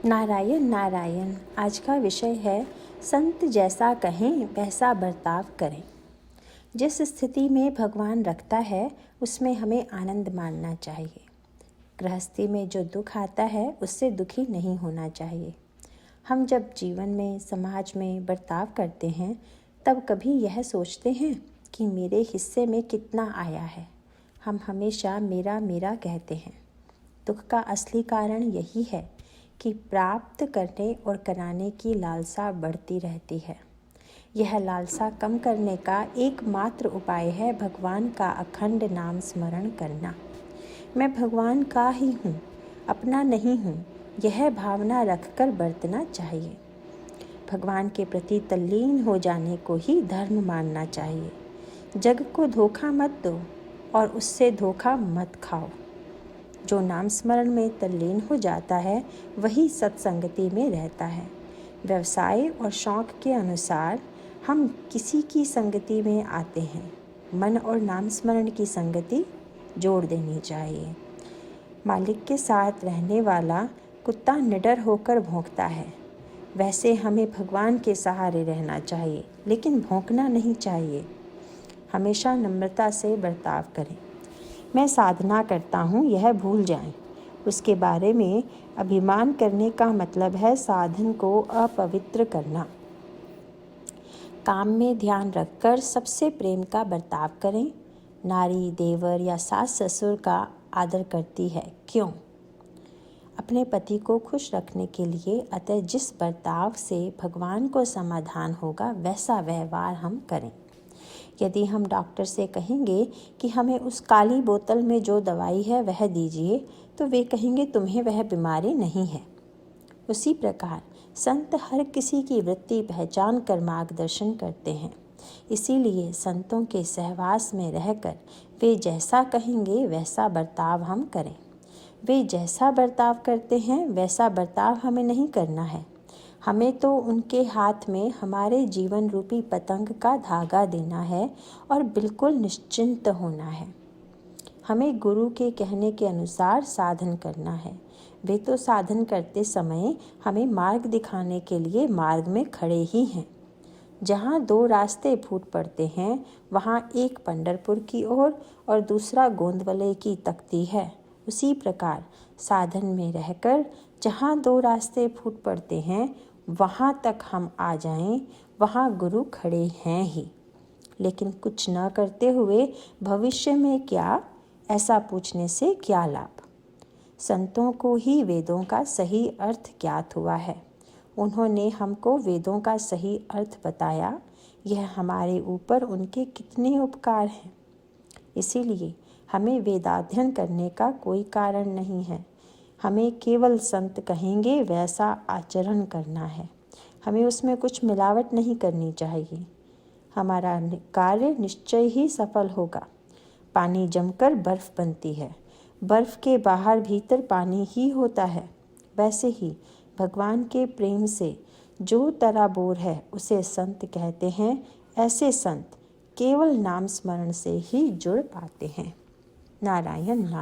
नारायण नारायण। आज का विषय है संत जैसा कहें वैसा बर्ताव करें। जिस स्थिति में भगवान रखता है उसमें हमें आनंद मानना चाहिए। गृहस्थी में जो दुख आता है उससे दुखी नहीं होना चाहिए। हम जब जीवन में समाज में बर्ताव करते हैं तब कभी यह सोचते हैं कि मेरे हिस्से में कितना आया है। हम हमेशा मेरा मेरा कहते हैं। दुख का असली कारण यही है कि प्राप्त करने और कराने की लालसा बढ़ती रहती है। यह लालसा कम करने का एकमात्र उपाय है भगवान का अखंड नाम स्मरण करना। मैं भगवान का ही हूँ, अपना नहीं हूँ, यह भावना रखकर बरतना चाहिए। भगवान के प्रति तल्लीन हो जाने को ही धर्म मानना चाहिए। जग को धोखा मत दो और उससे धोखा मत खाओ। जो नाम स्मरण में तल्लीन हो जाता है वही सत्संगति में रहता है। व्यवसाय और शौक के अनुसार हम किसी की संगति में आते हैं। मन और नाम स्मरण की संगति जोड़ देनी चाहिए। मालिक के साथ रहने वाला कुत्ता निडर होकर भौंकता है, वैसे हमें भगवान के सहारे रहना चाहिए, लेकिन भौंकना नहीं चाहिए। हमेशा नम्रता से बर्ताव करें। मैं साधना करता हूँ यह भूल जाएं। उसके बारे में अभिमान करने का मतलब है साधन को अपवित्र करना। काम में ध्यान रखकर सबसे प्रेम का बर्ताव करें। नारी देवर या सास ससुर का आदर करती है, क्यों? अपने पति को खुश रखने के लिए। अतः जिस बर्ताव से भगवान को समाधान होगा वैसा व्यवहार हम करें। यदि हम डॉक्टर से कहेंगे कि हमें उस काली बोतल में जो दवाई है वह दीजिए, तो वे कहेंगे तुम्हें वह बीमारी नहीं है। उसी प्रकार संत हर किसी की वृत्ति पहचान कर मार्गदर्शन करते हैं। इसीलिए संतों के सहवास में रहकर वे जैसा कहेंगे वैसा बर्ताव हम करें। वे जैसा बर्ताव करते हैं वैसा बर्ताव हमें नहीं करना है। हमें तो उनके हाथ में हमारे जीवन रूपी पतंग का धागा देना है और बिल्कुल निश्चिंत होना है। हमें गुरु के कहने के अनुसार साधन करना है। वे तो साधन करते समय हमें मार्ग दिखाने के लिए मार्ग में खड़े ही हैं। जहाँ दो रास्ते फूट पड़ते हैं वहाँ एक पंढरपुर की ओर और दूसरा गोंदवले की तकती है। उसी प्रकार साधन में रहकर जहाँ दो रास्ते फूट पड़ते हैं वहाँ तक हम आ जाएं, वहाँ गुरु खड़े हैं ही। लेकिन कुछ न करते हुए भविष्य में क्या, ऐसा पूछने से क्या लाभ? संतों को ही वेदों का सही अर्थ ज्ञात हुआ है। उन्होंने हमको वेदों का सही अर्थ बताया। यह हमारे ऊपर उनके कितने उपकार हैं। इसीलिए हमें वेदाध्ययन करने का कोई कारण नहीं है। हमें केवल संत कहेंगे वैसा आचरण करना है। हमें उसमें कुछ मिलावट नहीं करनी चाहिए। हमारा कार्य निश्चय ही सफल होगा। पानी जमकर बर्फ बनती है, बर्फ के बाहर भीतर पानी ही होता है। वैसे ही भगवान के प्रेम से जो तराबोर है उसे संत कहते हैं। ऐसे संत केवल नाम स्मरण से ही जुड़ पाते हैं। नारायण नारायण।